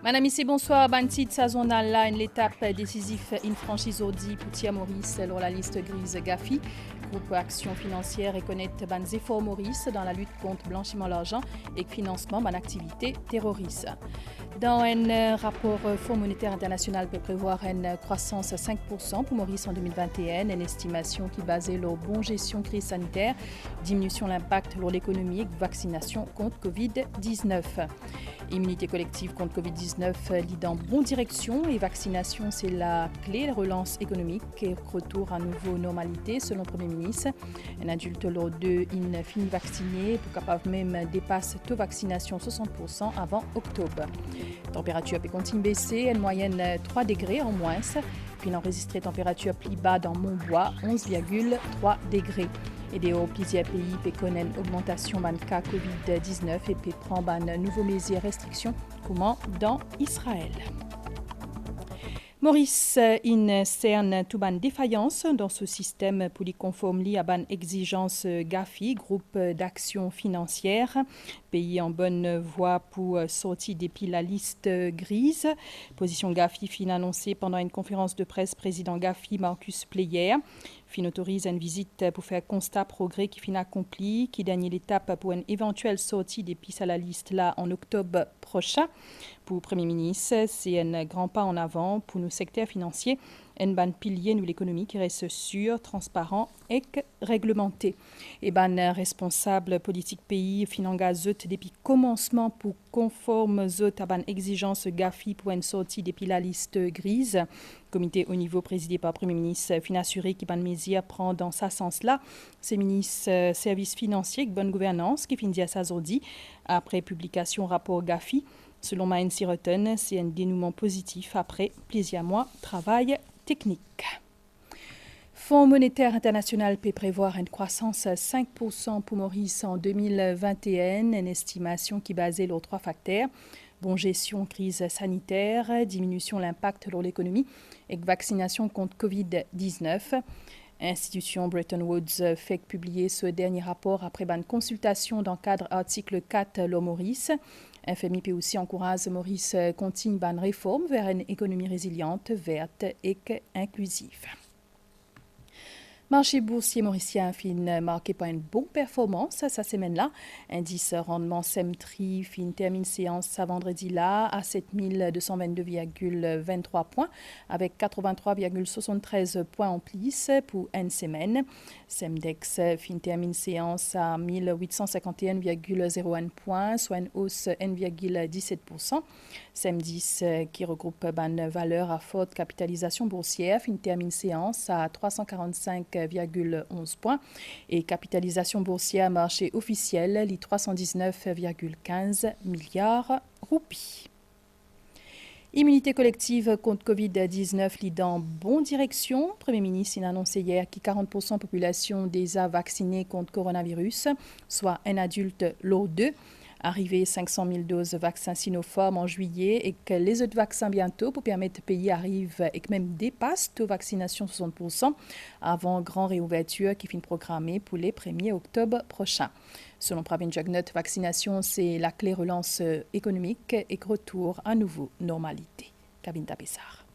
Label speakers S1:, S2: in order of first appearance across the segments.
S1: Madame ici, bonsoir. Bantit sazonal là, l'étape décisive franchise audi pour Tia Maurice dans la liste grise Gafi. Groupe Action Financière reconnaît ban efforts Maurice dans la lutte contre blanchiment d'argent et financement ban activité terroriste. Dans un rapport, Fonds monétaire international peut prévoir une croissance à 5% pour Maurice en 2021, une estimation qui basée sur bonne gestion crise sanitaire, diminution de l'impact sur l'économie et vaccination contre Covid-19. Immunité collective contre Covid-19 lit dans bonne direction et vaccination, c'est la clé de relance économique et retour à nouveau normalité selon le Premier ministre. Un adulte lors de une fini vacciné pour capable même dépasse taux vaccination 60% avant octobre. Température peut continuer à baisser, une moyenne 3 degrés en moins. Puis enregistré température plus bas dans Montbois, 11,3 degrés. Et des plusieurs pays peut connaître une augmentation de cas Covid-19 et peut prendre de nouveaux mesures restrictions comment dans Israël. Maurice in cerne tout ban défaillance dans ce système pour les conformer à ban exigence Gafi, groupe d'action financière, pays en bonne voie pour sortir depuis la liste grise. Position Gafi fin annoncée pendant une conférence de presse président Gafi Marcus Pleyer. Fin autorise une visite pour faire constat progrès qui fin accompli, qui dernière l'étape pour une éventuelle sortie des pistes à la liste là en octobre prochain. Pour le Premier ministre, c'est un grand pas en avant pour nos secteurs financiers, un ban pilier de l'économie qui reste sûr, transparent et réglementé. Et ban responsable politique pays finangazot depuis commencement pour conforme zot à ban exigence Gafi pour une sortie depuis la liste grise. Comité au niveau présidé par le Premier ministre fin assuré qui ban mesure prend dans ce sens-là. C'est ministre services financiers et bonne gouvernance qui fin dit à sa zordi après publication rapport Gafi. Selon Maën Siroten, c'est un dénouement positif après plusieurs mois de travail technique. Fonds monétaire international peut prévoir une croissance à 5% pour Maurice en 2021, une estimation qui est basée sur 3 facteurs. Bonne gestion crise sanitaire, diminution de l'impact sur l'économie et vaccination contre Covid-19. Institution Bretton Woods fait publier ce dernier rapport après une consultation dans le cadre article 4 de Maurice. FMI peut aussi encourager Maurice continue une réforme vers une économie résiliente, verte et inclusive. Marché boursier mauricien fin marqué par une bonne performance cette semaine-là. Indice rendement SEMTRI fin termine séance ce vendredi-là à 7222,23 points avec 83,73 points en plus pour une semaine. SEMDEX fin termine séance à 1851,01 points, soit une hausse 1,17%. SEM10 qui regroupe une valeur à forte capitalisation boursière fin termine séance à 345,11 points et capitalisation boursière marché officiel les 319,15 milliards roupies. Immunité collective contre Covid-19 lit dans bonne direction. Le Premier ministre a annoncé hier que 40% de la population déjà vaccinée contre coronavirus, soit un adulte lot 2. Arrivé 500 000 doses de vaccins Sinopharm en juillet et que les autres vaccins bientôt pour permettre au pays arrivent et que même dépassent taux de vaccination 60% avant grand réouverture qui finit programmée pour les 1er octobre prochain. Selon Pravin Jugnut, vaccination c'est la clé relance économique et retour à nouveau normalité. Kavinta Pessar.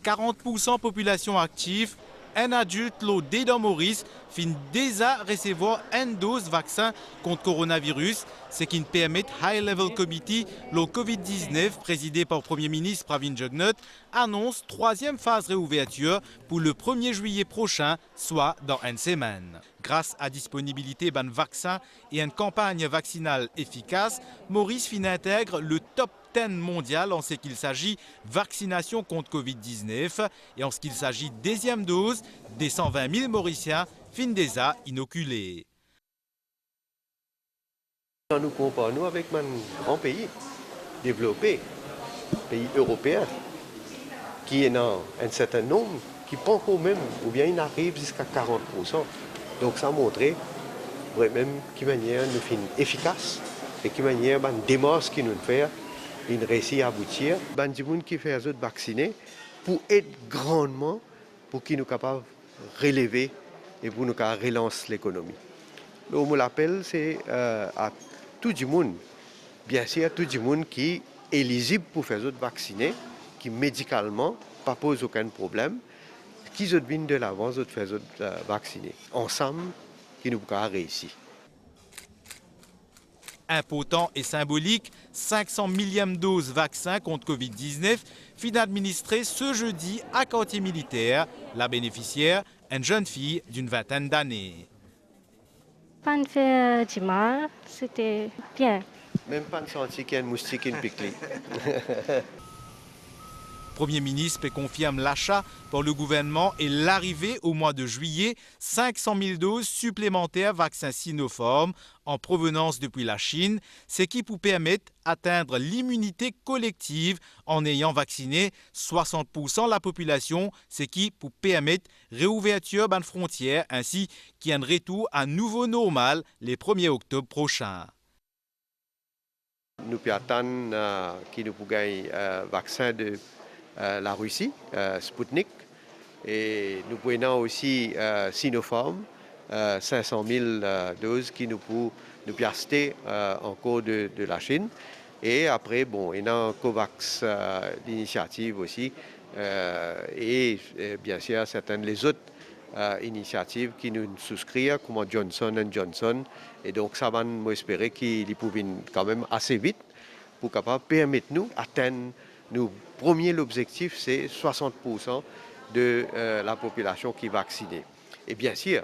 S2: 40% population active, un adulte lodé dans Maurice fin déjà recevoir une dose vaccin contre coronavirus, ce qui permet High Level Committee, le Covid-19 présidé par le Premier ministre Pravin Jugnut, annonce 3e phase réouverture pour le 1er juillet prochain, soit dans une semaine. Grâce à disponibilité d'un vaccin et une campagne vaccinale efficace, Maurice fin intègre le top 10 mondial en ce qu'il s'agit vaccination contre Covid-19 et en ce qu'il s'agit deuxième dose des 120 000 Mauriciens fin déjà inoculés.
S3: Nous comparons avec un grand pays développé, pays européen, qui est dans un certain nombre, qui prend quand même, ou bien il arrive jusqu'à 40%. Donc ça montre vraiment quelle manière nous sommes efficaces et quelle manière la démarche qui nous fait, il réussit à aboutir. Il y a des gens qui font les autres vacciner pour aider grandement, pour qu'ils soient capables de relever et pour nous relancer l'économie. Donc, on l'appelle, c'est à tout le monde bien sûr, tout le monde qui est éligible pour faire autres vacciner, qui médicalement pas pose aucun problème, qui viennent de l'avance de faire vacciner. Ensemble, qui nous pourra réussir.
S2: Impotent et symbolique, 500 millième dose vaccin contre Covid-19 fut administrée ce jeudi à quartier militaire. La bénéficiaire, une jeune fille d'une vingtaine d'années.
S4: Pas de fait du mal, c'était bien.
S3: Même pas de senti qu'il y a un moustique qui pique.
S2: Premier ministre confirme l'achat par le gouvernement et l'arrivée au mois de juillet 500 000 doses supplémentaires vaccins Sinopharm en provenance depuis la Chine, ce qui peut permettre d'atteindre l'immunité collective en ayant vacciné 60% de la population, ce qui peut permettre réouverture des frontières ainsi qu'un retour à nouveau normal les 1er octobre prochain.
S3: Nous pouvons attendre qu'il nous gagner vaccin de la Russie, Sputnik, et nous prenons aussi Sinopharm, 500 000 doses qui nous pouvons acheter encore de la Chine. Et après, bon, il y a COVAX, l'initiative aussi, et bien sûr certaines les autres initiatives qui nous souscrivent, comme Johnson & Johnson. Et donc ça va nous espérer qu'ils pourront quand même assez vite pour capable permettre nous d'atteindre nos premier l'objectif, c'est 60% de la population qui est vaccinée. Et bien sûr,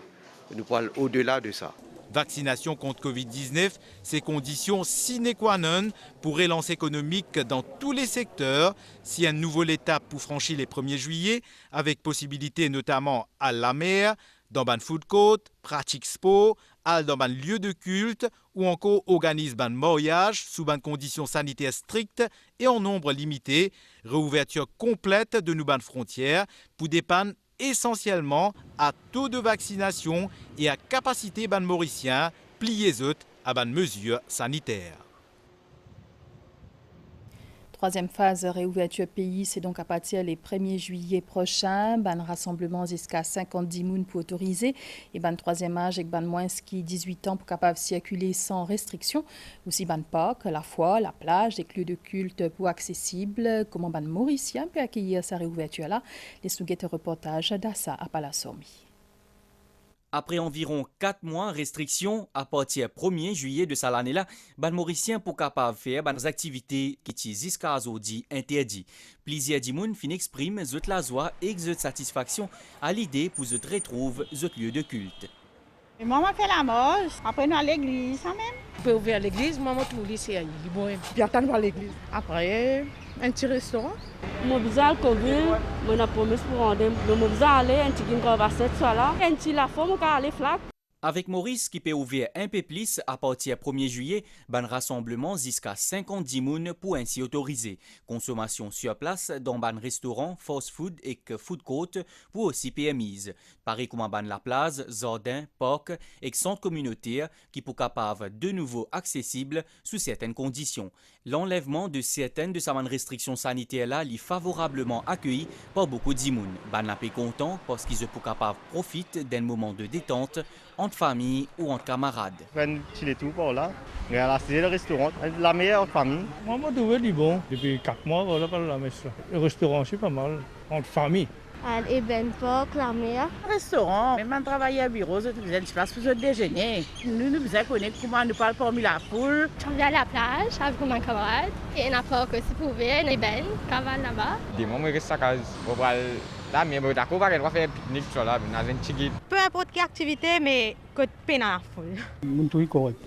S3: nous parlons au-delà de ça.
S2: Vaccination contre Covid-19, c'est conditions sine qua non pour relance économique dans tous les secteurs. Si une nouvelle étape pour franchir les 1er juillet, avec possibilité notamment à la mer, dans un food court, pratique sport, dans un lieu de culte ou encore organise un mariage sous des conditions sanitaires strictes et en nombre limité, réouverture complète de nos frontières pour dépendre essentiellement à taux de vaccination et à capacité ban mauricien plier à ban mesures sanitaires.
S1: Troisième phase réouverture pays, c'est donc à partir du 1er juillet prochain. Ban rassemblement jusqu'à 50 moun pour autoriser. Et ban troisième âge avec ban moins qui 18 ans pour capable circuler sans restriction. Aussi ban parc, la foi, la plage, des lieux de culte pour accessibles. Comment ban mauricien peut accueillir sa réouverture là? Les souguettes reportage d'Assa à Palassormi.
S5: Après environ 4 mois restrictions, à partir 1er juillet de cette année-là, les Mauriciens pour capable faire des activités qui sont jusqu'à aujourd'hui interdites. Plusieurs d'imouns fin expriment la joie et la satisfaction à l'idée pour se retrouver ce lieu de culte.
S6: Et maman fait la marche, après nous à l'église, ça même.
S7: On peut ouvrir l'église, maman tout lycée, il bon, puis attendre à l'église. Après, un petit restaurant.
S8: Mon bizarre Covid, mon a promis pour rendre, mon bizarre aller un petit conversation soit là, un petit la forme car aller flac.
S5: Avec Maurice qui peut ouvrir un peu plus à partir 1er juillet, ban rassemblement jusqu'à 50 moun pour ainsi autoriser. Consommation sur place dans ban restaurant, fast food et food court pour aussi PMIs. Pareil comme ban la plage, jardin, parc et centre communautaire qui pour capable de nouveau accessible sous certaines conditions. L'enlèvement de certaines de ces restrictions sanitaires là est favorablement accueilli par beaucoup d'imouns. Ban la paix content parce qu'ils pour capable profite d'un moment de détente entre famille ou entre camarades.
S9: Un petit détour par là, mais à c'est le restaurant, la meilleure famille.
S10: Moi, je trouve du bon. Depuis 4 mois, voilà, par la messe. Le restaurant, c'est pas mal, entre famille.
S4: Et ben parc, la mer.
S6: Restaurant, même on travaille à bureau, vous avez une place pour se déjeuner. Nous devons connaître comment nous parle parmi la foule.
S4: On vient à la plage avec mon camarade. Et on a pas que si vous pouvez, on ben, cavale là-bas.
S9: Des moments où ça casse, on va là, mais d'accord, on va faire un pique-nique sur là, dans un petit guide.
S6: Peu importe quelle activité, mais que de peine à la foule.
S10: Mon tout est correct.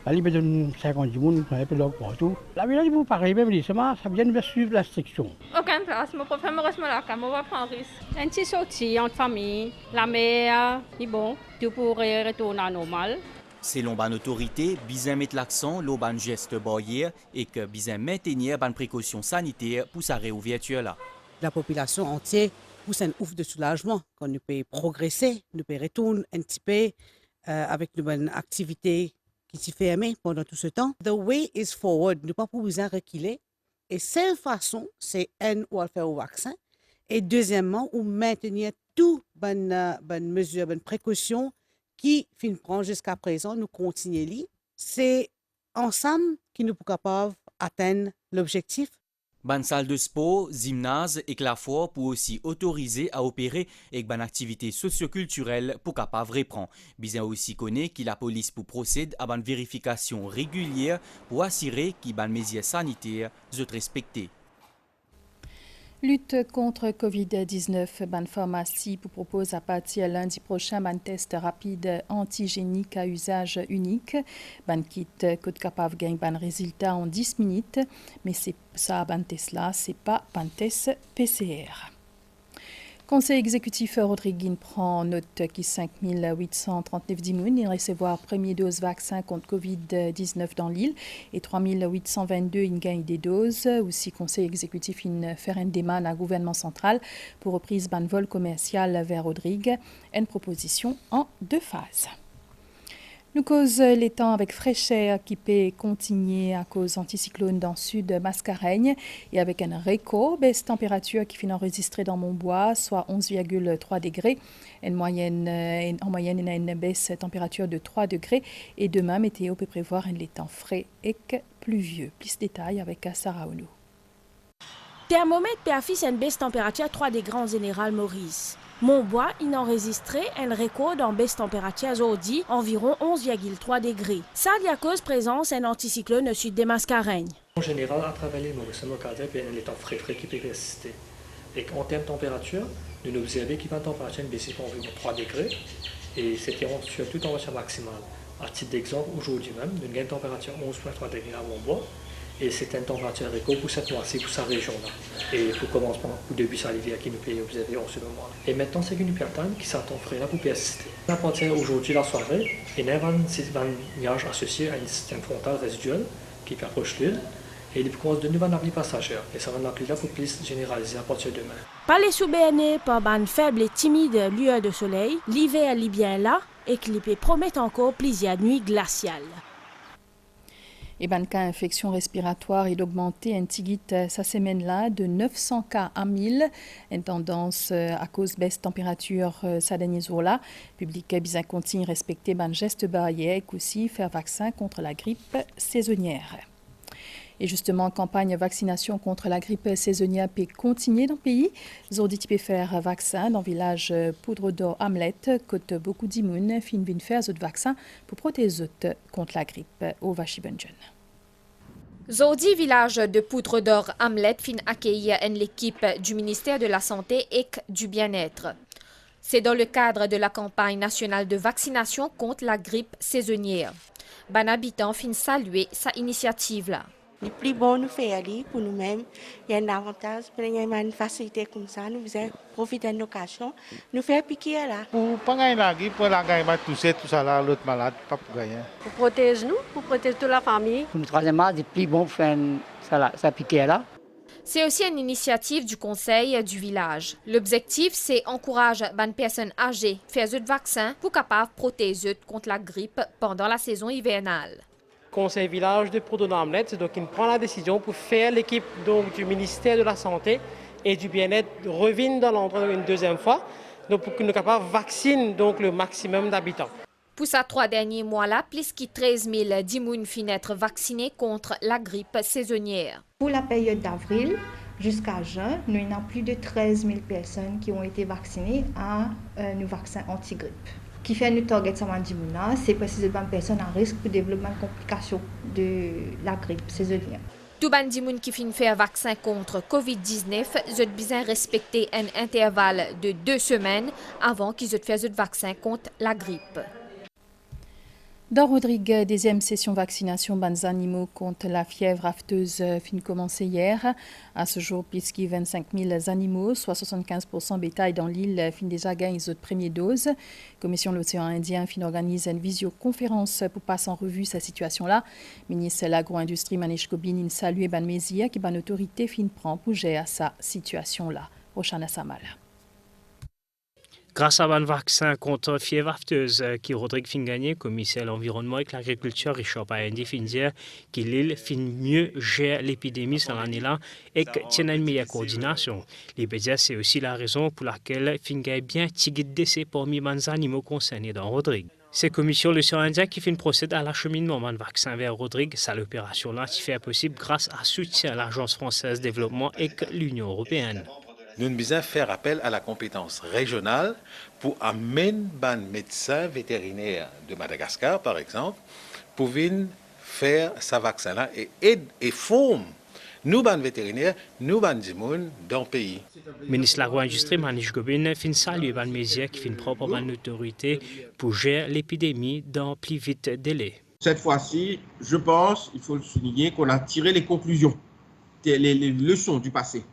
S10: La liberté de 50 personnes, ça peut être partout. La village, vous pareil, même les semences, ça vient de suivre la restriction.
S8: Aucune place, mon préfère me reste là, car moi, je prends un risque. Un petit sortie entre famille, la mer, c'est bon, tout pourrait retourner à normal.
S5: Selon ban autorité, bizin mettre l'accent sur ban geste barrière et que bizin maintenir ban précautions sanitaires pour sa réouverture là.
S7: La population entière pousse un ouf de soulagement quand nous pouvons progresser, nous pouvons retourner un petit peu avec une bonne activité qui s'est fermée pendant tout ce temps. The way is forward, nous pas pour besoin reculer. Et seule façon, c'est ou à faire au vaccin. Et deuxièmement, ou maintenir toutes bonnes mesures, bonnes précautions qui fin prend jusqu'à présent, nous continuons. C'est ensemble qui nous sommes capables d'atteindre l'objectif.
S5: Ban salle de sport, gymnase et clafour pour aussi autoriser à opérer avec ban activité socioculturelle pour capable reprendre. Bien aussi connaît que la police pour procéder à ban vérification régulière pour assurer que ban mesures sanitaires sont respectées.
S1: Lutte contre Covid-19, ban pharmacie pour propose à partir lundi prochain ban test rapide antigénique à usage unique. Ban kit code capable gagne ban résultat en 10 minutes, mais c'est ça ban test là, c'est pas ban test PCR. Conseil exécutif Rodriguin prend note qui 5839 dimoun il recevoir première dose vaccin contre Covid-19 dans l'île et 3822 il gagne des doses. Aussi conseil exécutif in faire un déman à gouvernement central pour reprise ban vol commercial vers Rodrigue. Une proposition en 2 phases. Nous cause les temps avec fraîcheur qui peut continuer à cause anticyclone dans le sud Mascareigne et avec un record baisse température qui finit enregistrée dans Montbois, soit 11,3 degrés. En moyenne, il y a une baisse température de 3 degrés et demain, météo peut prévoir un temps frais et pluvieux. Plus de détails avec Sarah Ounou.
S11: Thermomètre peut afficher une baisse température 3 degrés en général Maurice. Montbois, il a enregistré un record en baisse température aujourd'hui, environ 11,3 degrés. Ça y a cause présence un anticyclone au sud des Mascareignes.
S12: En général, à travers les Maurice, il y a un temps frais qui peut persister. Et en termes de température, nous observons qu'il va température baisser pour environ 3 degrés. Et c'était surtout température maximale. À titre d'exemple, aujourd'hui même, nous avons une température 11,3 degrés à Montbois. Et c'est une température record pour cette mois-ci, pour sa région-là. Et pour commencement, pour depuis ça l'hiver qui nous peut observer en ce moment. Et maintenant, c'est une période qui s'attend frais là pour persister. À partir d'aujourd'hui, la soirée, il y a un nuage associé à une système frontal résiduel qui approche l'île. Et il commence de nouveau appli passagère. Et ça va l'appeler là pour plus généraliser à partir de demain.
S11: Pas les sous-bénés par une faible et timide lueur de soleil, l'hiver est bien là et qu'il peut promettre encore plusieurs nuits glaciales.
S1: Et ben, le cas infection respiratoire est d'augmenter un tigit sa semaine-là de 900 cas à 1000. Une tendance à cause baisse température sa dernier jour-là. Public bien continue respecter ben geste barrière et aussi faire vaccin contre la grippe saisonnière. Et justement, campagne vaccination contre la grippe saisonnière peut continuer dans le pays. Zodi peut faire vaccin dans le village Poudre d'Or Hamlet, côte beaucoup d'immunes, fin bin faire autres vaccins pour protéger contre la grippe au Vachibunjan.
S13: Zodi, village de Poudre d'Or Hamlet, fin accueillir l'équipe du ministère de la Santé et du Bien-être. C'est dans le cadre de la campagne nationale de vaccination contre la grippe saisonnière. Ban habitant fin saluer sa initiative là.
S14: Le plus bon nous fait aller pour nous-mêmes. Il y a un avantage, il y a une facilité comme ça. Nous faisons profiter de l'occasion. Nous faisons piquer là.
S15: Pour pas gagner la grippe, pour la gagner tousser, tout ça là, l'autre malade, pas pour gagner.
S16: Pour protéger nous, pour protéger toute la famille.
S10: Pour nous troisième c'est plus bon pour faire ça piquer là.
S13: C'est aussi une initiative du conseil du village. L'objectif, c'est encourager les personnes âgées à faire le vaccin pour capable protéger contre la grippe pendant la saison hivernale.
S17: Conseil village de Poudre d'Or Hamlet, donc il prend la décision pour faire l'équipe du ministère de la Santé et du Bien-être revienne dans l'endroit une deuxième fois, donc pour que nous capables vacciner donc le maximum d'habitants.
S13: Pour ces 3 derniers mois-là, plus de 13 000 dimoun fin être vaccinés contre la grippe saisonnière.
S18: Pour la période d'avril jusqu'à juin, nous avons plus de 13 000 personnes qui ont été vaccinées à nos vaccins anti-grippe. Qui fait nous target c'est précisément une personne à risque pour développement de complications de la grippe saisonnière.
S13: Tout ban dimoun qui fin faire vaccin contre Covid-19, ils ont besoin respecter un intervalle de 2 semaines avant qu'ils aient fait le vaccin contre la grippe.
S1: Dans Rodrigue, deuxième session vaccination des animaux contre la fièvre afteuse fin commencée hier. À ce jour, plus de 25 000 animaux, soit 75% bétail dans l'île, fin déjà gagné les premières doses. Commission de l'océan Indien fin organise une visioconférence pour passer en revue cette situation-là. Ministre de l'agro-industrie Manish Kobin salue ban mesure qui ban autorité fin prend pour gérer sa situation-là. Rochana Samal.
S19: Grâce à un vaccin contre fièvre afteuse qui Rodrigue fin gagné, commissaire à l'environnement et à l'agriculture Richard Paendi fin dire que l'île fin mieux gère l'épidémie cette année-là et que tient une meilleure coordination. L'épidémie, c'est aussi la raison pour laquelle fin gagne bien tigit décès parmi les animaux concernés dans Rodrigue. C'est commission le Indien qui fait une procède à l'acheminement de vaccin vers Rodrigue. Ça, l'opération-là, qui fait possible grâce à soutien à l'Agence française de développement et l'Union européenne.
S20: Nous devons faire appel à la compétence régionale pour amener un médecin vétérinaire de Madagascar, par exemple, pour venir faire ce vaccin-là et former nous, les vétérinaires, nous, les dimoun, dans le pays.
S19: Le ministre de l'Agro-Industrie, Manish Gobin, fin saluer les mesures qui font propre à l'autorité pour gérer l'épidémie dans plus vite délai.
S21: Cette fois-ci, je pense, il faut le souligner, qu'on a tiré les conclusions, les leçons du passé.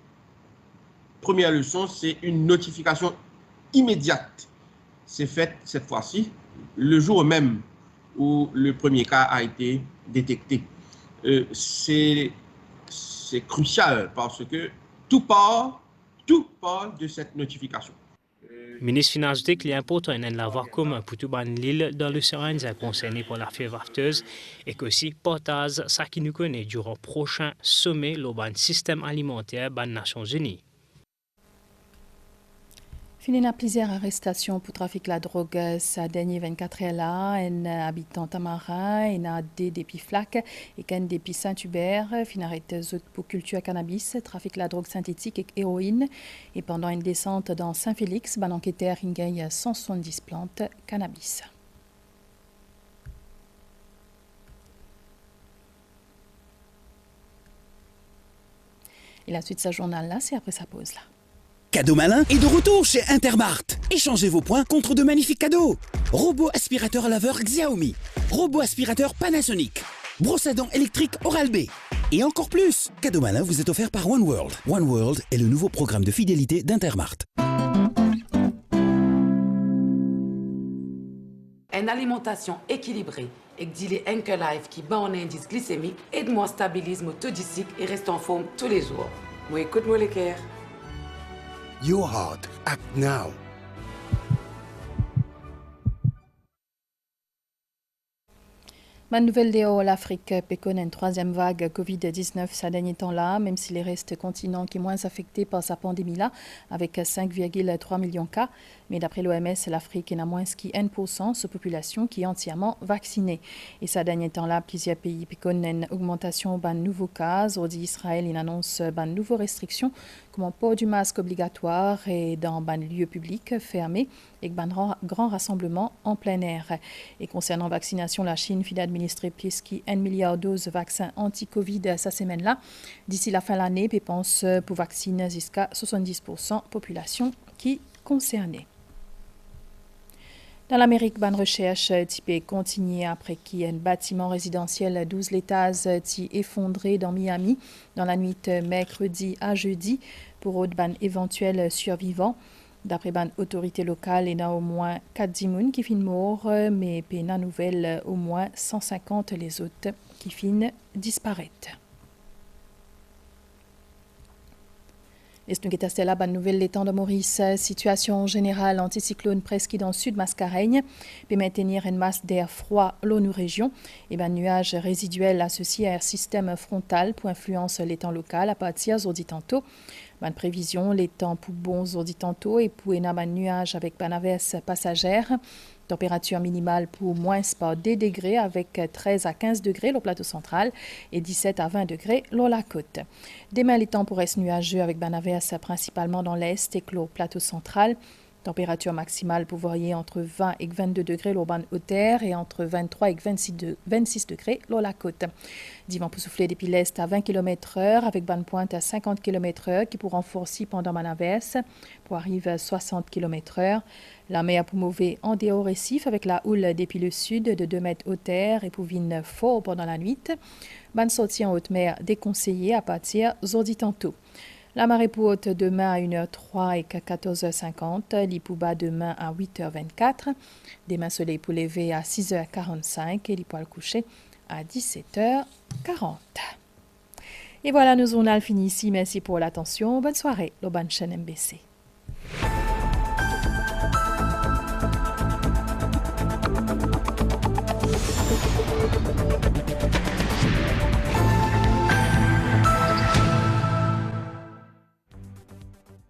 S21: Première leçon, c'est une notification immédiate. C'est faite cette fois-ci, le jour même où le premier cas a été détecté. C'est crucial parce que tout part de cette notification.
S19: Le ministre finance dit qu'il est important de l'avoir commun pour tout l'île dans le Indien concerné pour la fièvre afteuse et qu'aussi partage ça qui nous connaît durant le prochain sommet le système alimentaire des Nations Unies.
S1: Fini na plusieurs arrestations pour trafic de la drogue sa dernière 24 heures là, un habitant tamarin, un AD depuis Flac et qu'un depuis Saint-Hubert, fin arrêté pour culture cannabis, trafic de la drogue synthétique et héroïne. Et pendant une descente dans Saint-Félix, ban enquêteur gagne 170 plantes cannabis. Et la suite de ce journal là, c'est après sa pause là.
S22: Cadeau malin est de retour chez Intermart. Échangez vos points contre de magnifiques cadeaux. Robot aspirateur laveur Xiaomi. Robot aspirateur Panasonic. Brosse à dents électrique Oral-B. Et encore plus. Cadeau malin vous est offert par One World. One World est le nouveau programme de fidélité d'Intermart.
S23: Une alimentation équilibrée et les Anchor Life qui bat un indice glycémique aide moi stabilise mon taux glycémique et reste en forme tous les jours. Moi écoute-moi les cœurs.
S24: Your heart, act now.
S1: Ma nouvelle de l'Afrique peut connaître une troisième vague Covid-19 ces derniers temps-là, même s'il reste continent qui est moins affecté par sa pandémie-là, avec 5,3 millions de cas. Mais d'après l'OMS, l'Afrique n'a moins que 1% de sa population qui est entièrement vaccinée. Et ces derniers temps-là, plusieurs pays peut connaître une augmentation de nouveaux cas. Aujourd'hui, Israël annonce de nouvelles restrictions, comme un port du masque obligatoire et dans un lieu public fermé et un grand rassemblement en plein air. Et concernant la vaccination, la Chine fait administrer plus de 1 milliard de doses de vaccins anti-Covid cette semaine-là. D'ici la fin de l'année, on pense pour vacciner jusqu'à 70% de la population qui est concernée. Dans l'Amérique, bonne recherche peut continuer après qu'un bâtiment résidentiel 12 étages est effondré dans Miami dans la nuit mercredi à jeudi pour autres éventuels survivants. D'après les autorités locales, il y a au moins 4 personnes qui finissent morts, mais pour la nouvelle, au moins 150 les autres qui finissent disparaître. Et c'est une bonne nouvelle l'étang de Maurice. Situation générale anticyclone presque dans le sud Mascareigne peut maintenir une masse d'air froid dans nos régions. Et nuages résiduels associés à un système frontal pour influence l'étang local à partir d'aujourd'hui tantôt. Bonne prévision, les temps pour bons aujourd'hui tantôt et pour un nuage avec une averse passagère. Température minimale pour moins par 2 degrés avec 13 à 15 degrés au plateau central et 17 à 20 degrés sur la côte. Demain, les temps pourraient être nuageux avec une averse principalement dans l'est et le plateau central. Température maximale pour varier entre 20 et 22 degrés au ban hauteur et entre 23 et 26 degrés sur la côte. Divan pour souffler depuis l'est à 20 km/h avec ban pointe à 50 km/h qui pour renforcer pendant ma averse pour arriver à 60 km/h. La mer pour mauvais en dehors récif avec la houle depuis le sud de 2 mètres hauteur et pour vine fort pendant la nuit. Ban sortie en haute mer déconseillée à partir d'aujourd'hui tantôt. La marée pour haute demain à 1h03 et 14h50, l'ipouba demain à 8h24, demain soleil pour lever à 6h45 et l'hipoil couché à 17h40. Et voilà, nos journaux finis ici. Merci pour l'attention. Bonne soirée, le bonne chaîne MBC.